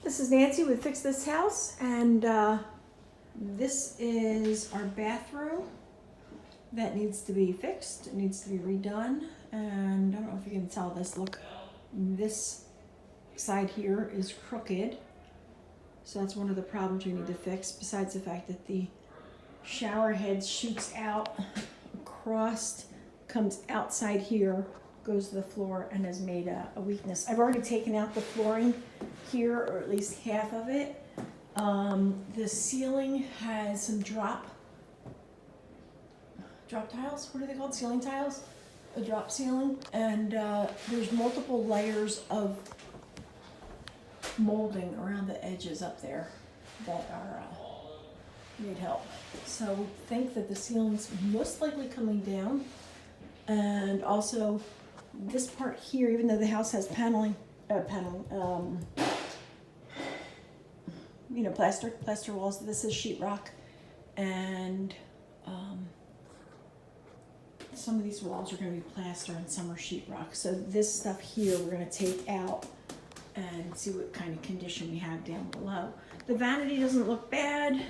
This is Nancy with Fix This House, and this is our bathroom that needs to be fixed. It needs to be redone, and I don't know if you can tell this. Look, this side here is crooked, so that's one of the problems we need to fix, besides the fact that the shower head shoots out across, comes outside here, goes to the floor, and has made a weakness. I've already taken out the flooring here, or at least half of it. The ceiling has some drop tiles. What are they called? Ceiling tiles? A drop ceiling. And there's multiple layers of molding around the edges up there that are need help. So we think that the ceiling's most likely coming down. And also this part here, even though the house has plaster walls, this is sheetrock, and some of these walls are going to be plaster and some are sheetrock. So this stuff here we're going to take out and see what kind of condition we have down below. The vanity doesn't look bad.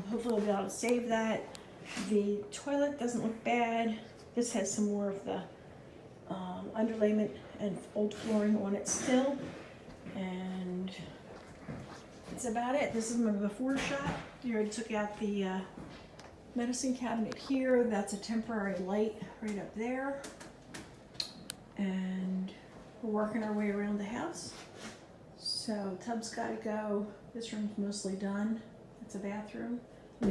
Hopefully we'll be able to save that. The toilet doesn't look bad. This has some more of the underlayment and old flooring on it still. And that's about it. This is my before shot. You already took out the medicine cabinet here. That's a temporary light right up there. And we're working our way around the house. So tub's gotta go. This room's mostly done. It's a bedroom. I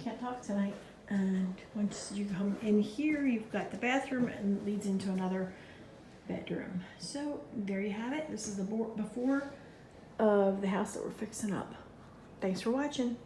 can't talk tonight. And once you come in here, you've got the bathroom and it leads into another bedroom. So there you have it. This is the before of the house that we're fixing up. Thanks for watching.